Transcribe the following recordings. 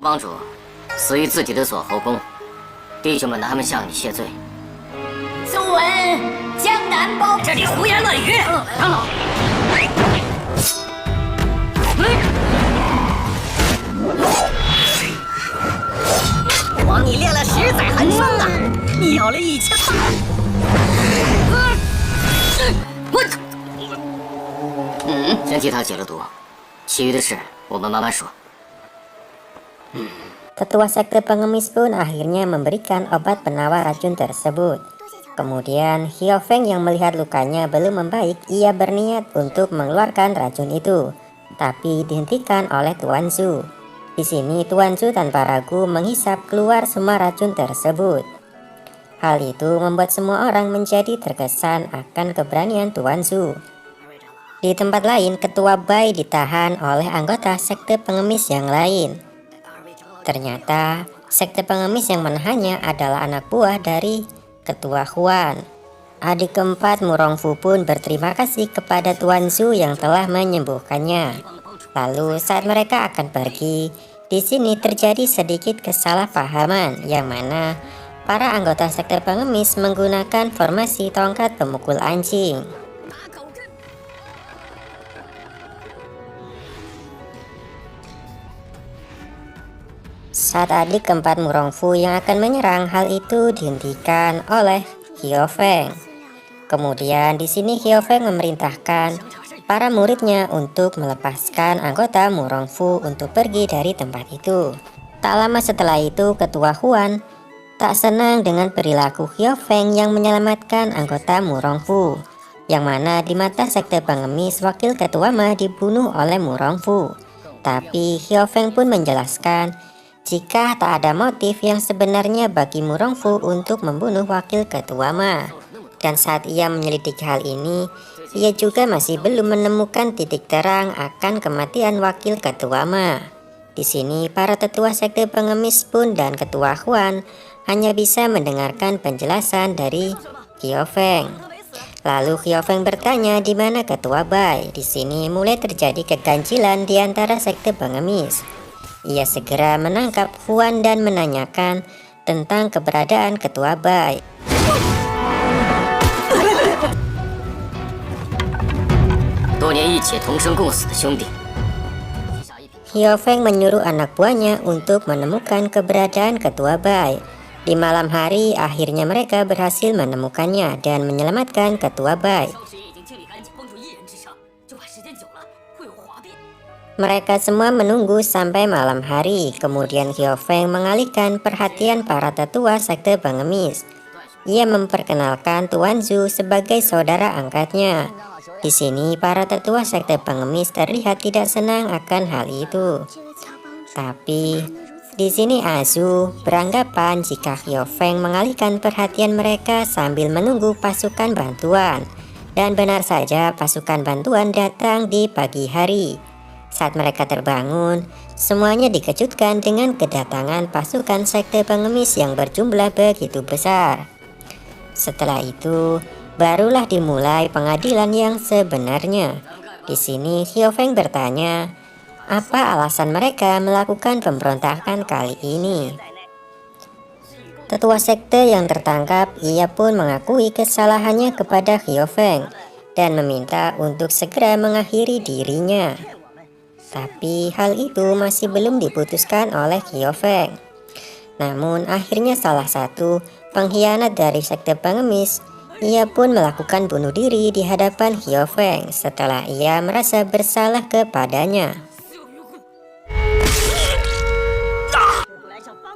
帮主死于自己的锁喉功，弟兄们拿他们向你谢罪。苏文，江南包，这里胡言乱语！长老，枉你练了10载寒霜啊！你咬了1000先替他解了毒，其余的事我们慢慢说。Ketua sekte pengemis pun akhirnya memberikan obat penawar racun tersebut. Kemudian Xiao Feng yang melihat lukanya belum membaik, ia berniat untuk mengeluarkan racun itu, tapi dihentikan oleh Tuan Zhu. Di sini Tuan Zhu tanpa ragu menghisap keluar semua racun tersebut. Hal itu membuat semua orang menjadi terkesan akan keberanian Tuan Zhu. Di tempat lain, Ketua Bai ditahan oleh anggota sekte pengemis yang lain. Ternyata sekte pengemis yang menahannya adalah anak buah dari Ketua Huan. Adik keempat Murongfu pun berterima kasih kepada Tuan Zhu yang telah menyembuhkannya. Lalu saat mereka akan pergi, di sini terjadi sedikit kesalahpahaman yang mana para anggota sekte pengemis menggunakan formasi tongkat pemukul anjing. Saat adik keempat Murongfu yang akan menyerang, hal itu dihentikan oleh Xiao Feng. Kemudian di sini Xiao Feng memerintahkan para muridnya untuk melepaskan anggota Murongfu untuk pergi dari tempat itu. Tak lama setelah itu, Ketua Huan tak senang dengan perilaku Xiao Feng yang menyelamatkan anggota Murongfu, yang mana di mata sekte pengemis wakil ketua Ma dibunuh oleh Murongfu. Tapi Xiao Feng pun menjelaskan jika tak ada motif yang sebenarnya bagi Murongfu untuk membunuh wakil ketua Ma. Dan saat ia menyelidiki hal ini, ia juga masih belum menemukan titik terang akan kematian wakil ketua Ma. Di sini para tetua sekte pengemis pun dan Ketua Huan hanya bisa mendengarkan penjelasan dari Xiao Feng. Lalu Xiao Feng bertanya di mana Ketua Bai. Di sini mulai terjadi keganjilan di antara sekte pengemis. Ia segera menangkap Huan dan menanyakan tentang keberadaan Ketua Bai. Xiao Feng menyuruh anak buahnya untuk menemukan keberadaan Ketua Bai. Di malam hari, akhirnya mereka berhasil menemukannya dan menyelamatkan Ketua Bai. Mereka semua menunggu sampai malam hari. Kemudian Xiao Feng mengalihkan perhatian para tetua sekte pengemis. Ia memperkenalkan Tuan Zhu sebagai saudara angkatnya. Di sini para tetua sekte pengemis terlihat tidak senang akan hal itu. Tapi di sini Azu beranggapan jika Xiao Feng mengalihkan perhatian mereka sambil menunggu pasukan bantuan. Dan benar saja pasukan bantuan datang di pagi hari. Saat mereka terbangun, semuanya dikejutkan dengan kedatangan pasukan sekte pengemis yang berjumlah begitu besar. Setelah itu, barulah dimulai pengadilan yang sebenarnya. Di sini Xiao Feng bertanya, apa alasan mereka melakukan pemberontakan kali ini? Tetua sekte yang tertangkap, ia pun mengakui kesalahannya kepada Xiao Feng dan meminta untuk segera mengakhiri dirinya. Tapi hal itu masih belum diputuskan oleh Xiao Feng. Namun akhirnya salah satu pengkhianat dari sekte pengemis, ia pun melakukan bunuh diri di hadapan Xiao Feng setelah ia merasa bersalah kepadanya.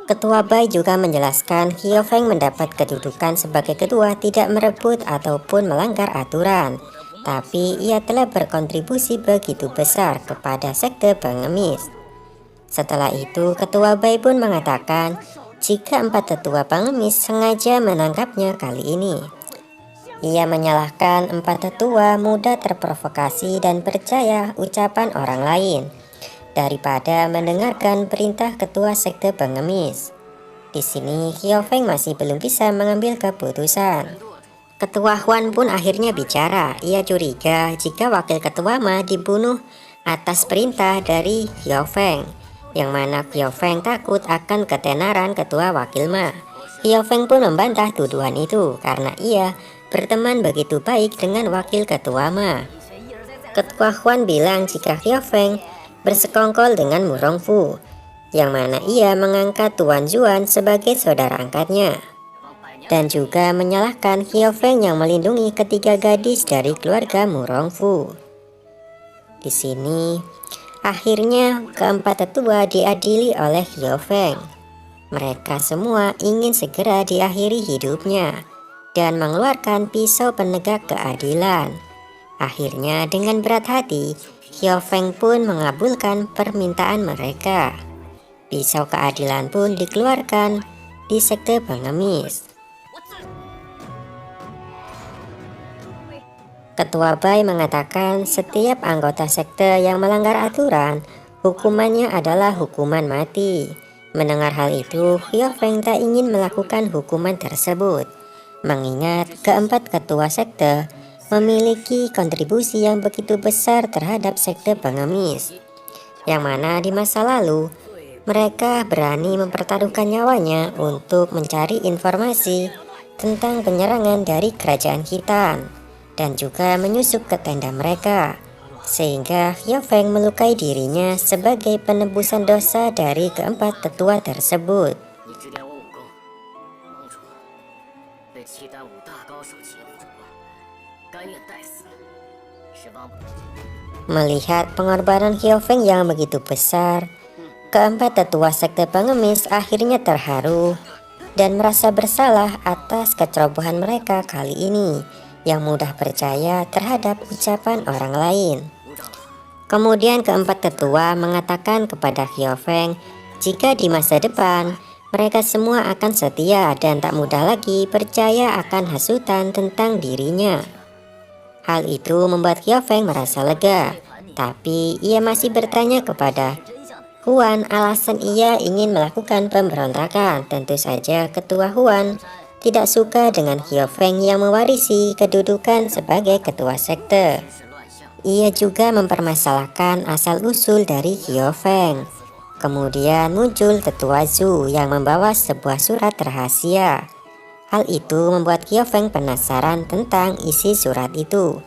Ketua Bai juga menjelaskan Xiao Feng mendapat kedudukan sebagai ketua tidak merebut ataupun melanggar aturan. Tapi ia telah berkontribusi begitu besar kepada sekte pengemis. Setelah itu, Ketua Bai pun mengatakan jika 4 tetua pengemis sengaja menangkapnya kali ini. Ia menyalahkan 4 tetua mudah terprovokasi dan percaya ucapan orang lain daripada mendengarkan perintah ketua sekte pengemis. Di sini Xiao Feng masih belum bisa mengambil keputusan. Ketua Huan pun akhirnya bicara. Ia curiga jika wakil ketua Ma dibunuh atas perintah dari Xiao Feng. yang mana Xiao Feng takut akan ketenaran ketua wakil Ma. Xiao Feng pun membantah tuduhan itu karena ia berteman begitu baik dengan wakil ketua Ma. Ketua Huan bilang jika Xiao Feng bersekongkol dengan Mu Rongfu, yang mana ia mengangkat Tuan Zuan sebagai saudara angkatnya, dan juga menyalahkan Xiao Feng yang melindungi ketiga gadis dari keluarga Mu Rongfu. Di sini, akhirnya keempat tetua diadili oleh Xiao Feng. Mereka semua ingin segera diakhiri hidupnya dan mengeluarkan pisau penegak keadilan. Akhirnya dengan berat hati, Xiao Feng pun mengabulkan permintaan mereka. Pisau keadilan pun dikeluarkan di sekte pengemis. Ketua Bai mengatakan setiap anggota sekte yang melanggar aturan, hukumannya adalah hukuman mati. Mendengar hal itu, Xiao Feng tak ingin melakukan hukuman tersebut, mengingat keempat ketua sekte memiliki kontribusi yang begitu besar terhadap sekte pengemis, yang mana di masa lalu mereka berani mempertaruhkan nyawanya untuk mencari informasi tentang penyerangan dari kerajaan Khitan dan juga menyusup ke tenda mereka, sehingga Xiao Feng melukai dirinya sebagai penebusan dosa dari keempat tetua tersebut. Melihat pengorbanan Xiao Feng yang begitu besar, keempat tetua sekte pengemis akhirnya terharu dan merasa bersalah atas kecerobohan mereka kali ini yang mudah percaya terhadap ucapan orang lain. Kemudian keempat tetua mengatakan kepada Xiao Feng jika di masa depan mereka semua akan setia dan tak mudah lagi percaya akan hasutan tentang dirinya. Hal itu membuat Xiao Feng merasa lega, tapi ia masih bertanya kepada Huan alasan ia ingin melakukan pemberontakan. Tentu saja ketua Huan tidak suka dengan Xiao Feng yang mewarisi kedudukan sebagai ketua sekte. Ia juga mempermasalahkan asal-usul dari Xiao Feng. Kemudian muncul tetua Zhu yang membawa sebuah surat rahasia. Hal itu membuat Xiao Feng penasaran tentang isi surat itu.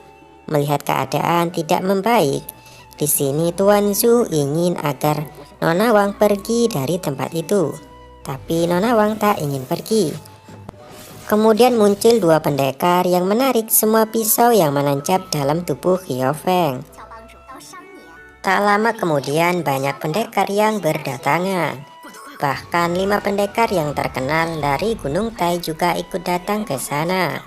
Melihat keadaan tidak membaik, di sini Tuan Zhu ingin agar Nona Wang pergi dari tempat itu, tapi Nona Wang tak ingin pergi. Kemudian muncul dua pendekar yang menarik semua pisau yang menancap dalam tubuh Xiao Feng. Tak lama kemudian banyak pendekar yang berdatangan. Bahkan 5 pendekar yang terkenal dari Gunung Tai juga ikut datang ke sana.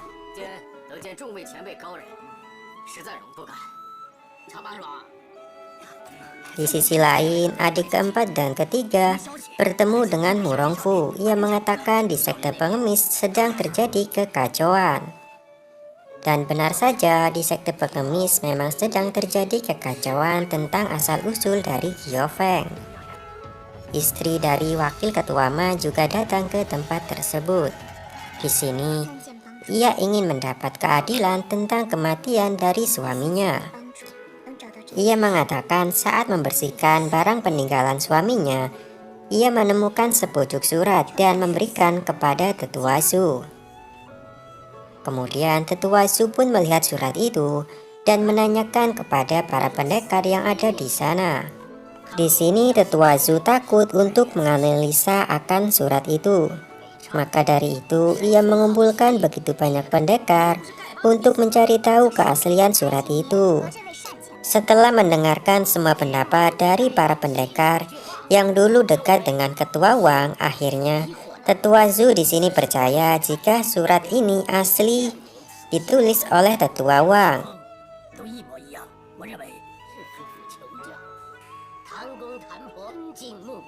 Di sisi lain, adik keempat dan ketiga bertemu dengan Mu Rongfu. Ia mengatakan di sekte pengemis sedang terjadi kekacauan. Dan benar saja, di sekte pengemis memang sedang terjadi kekacauan tentang asal-usul dari Xiao Feng. Istri dari wakil ketua Ma juga datang ke tempat tersebut. Di sini, ia ingin mendapat keadilan tentang kematian dari suaminya. Ia mengatakan saat membersihkan barang peninggalan suaminya, ia menemukan sepucuk surat dan memberikan kepada tetua Zhu. Kemudian tetua Zhu pun melihat surat itu dan menanyakan kepada para pendekar yang ada di sana. Di sini tetua Zhu takut untuk menganalisa akan surat itu. Maka dari itu ia mengumpulkan begitu banyak pendekar untuk mencari tahu keaslian surat itu. Setelah mendengarkan semua pendapat dari para pendekar yang dulu dekat dengan ketua Wang, akhirnya tetua Zhu di sini percaya jika surat ini asli ditulis oleh tetua Wang.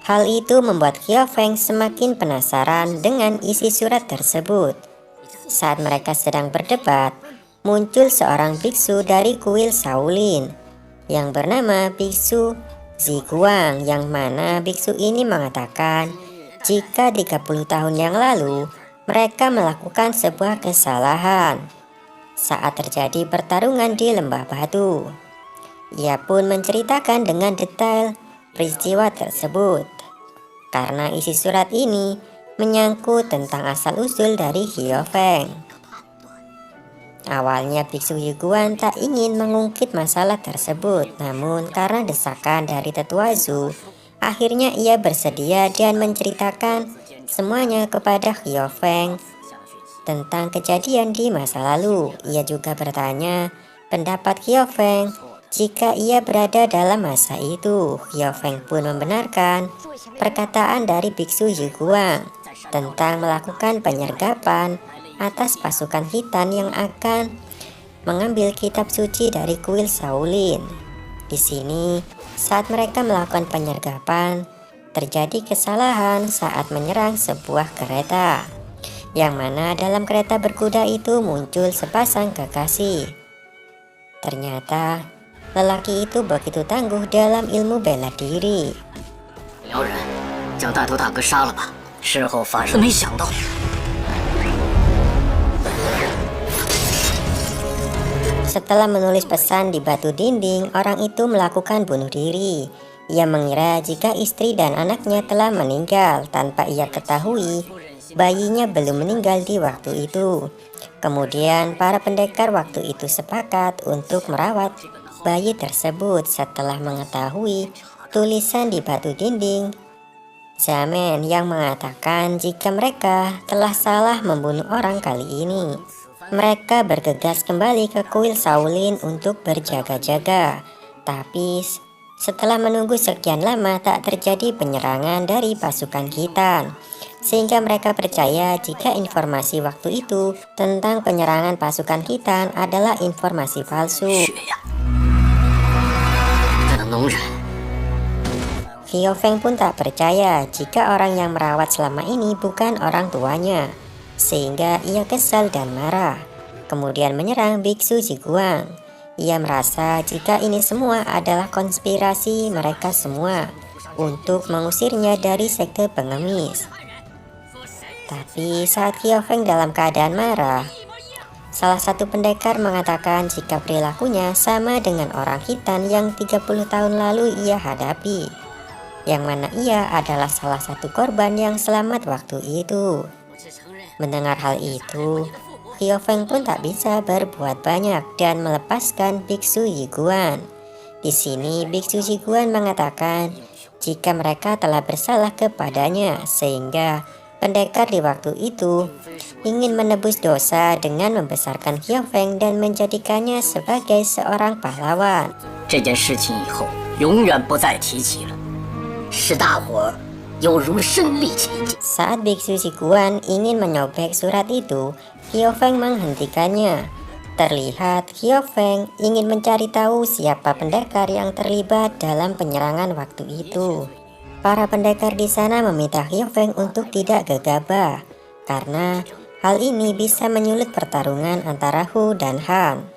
Hal itu membuat Xiao Feng semakin penasaran dengan isi surat tersebut. Saat mereka sedang berdebat, muncul seorang biksu dari kuil Shaolin yang bernama Biksu Ziguang, yang mana biksu ini mengatakan jika 30 tahun yang lalu mereka melakukan sebuah kesalahan saat terjadi pertarungan di lembah batu. Ia pun menceritakan dengan detail peristiwa tersebut, karena isi surat ini menyangkut tentang asal-usul dari Xiao Feng. Awalnya Biksu Yuguan tak ingin mengungkit masalah tersebut, namun karena desakan dari Tetua Zhu, akhirnya ia bersedia dan menceritakan semuanya kepada Xiao Feng tentang kejadian di masa lalu. Ia juga bertanya pendapat Xiao Feng jika ia berada dalam masa itu. Xiao Feng pun membenarkan perkataan dari Biksu Yuguan tentang melakukan penyergapan atas pasukan Khitan yang akan mengambil kitab suci dari kuil Shaolin. Di sini, saat mereka melakukan penyergapan, terjadi kesalahan saat menyerang sebuah kereta, yang mana dalam kereta berkuda itu muncul sepasang kekasih. Ternyata lelaki itu begitu tangguh dalam ilmu bela diri. 辽人将大头大哥杀了吧，事后发生没想到。 Setelah menulis pesan di batu dinding, orang itu melakukan bunuh diri. Ia mengira jika istri dan anaknya telah meninggal, tanpa ia ketahui bayinya belum meninggal di waktu itu. Kemudian para pendekar waktu itu sepakat untuk merawat bayi tersebut setelah mengetahui tulisan di batu dinding Zaman yang mengatakan jika mereka telah salah membunuh orang kali ini. Mereka bergegas kembali ke kuil Shaolin untuk berjaga-jaga. Tapi setelah menunggu sekian lama tak terjadi penyerangan dari pasukan Khitan, sehingga mereka percaya jika informasi waktu itu tentang penyerangan pasukan Khitan adalah informasi palsu. Xiao Feng pun tak percaya jika orang yang merawat selama ini bukan orang tuanya, sehingga ia kesal dan marah. Kemudian menyerang Biksu Ziguang. Ia merasa jika ini semua adalah konspirasi mereka semua untuk mengusirnya dari sekte pengemis. Tapi saat Xiao Feng dalam keadaan marah, salah satu pendekar mengatakan jika perilakunya sama dengan orang Khitan yang 30 tahun lalu ia hadapi, yang mana ia adalah salah satu korban yang selamat waktu itu. Mendengar hal itu, Xiao Feng pun tak bisa berbuat banyak dan melepaskan Biksu Yiguan. Di sini Biksu Yiguan mengatakan jika mereka telah bersalah kepadanya, sehingga pendekar di waktu itu ingin menebus dosa dengan membesarkan Xiao Feng dan menjadikannya sebagai seorang pahlawan. 这件事情以后永远不再提起了，使大伙儿犹如身临其境。 Saat Biksu Ziguan ingin menyobek surat itu, Xiao Feng menghentikannya. Terlihat Xiao Feng ingin mencari tahu siapa pendekar yang terlibat dalam penyerangan waktu itu. Para pendekar di sana meminta Xiao Feng untuk tidak gegabah, karena hal ini bisa menyulut pertarungan antara Hu dan Han.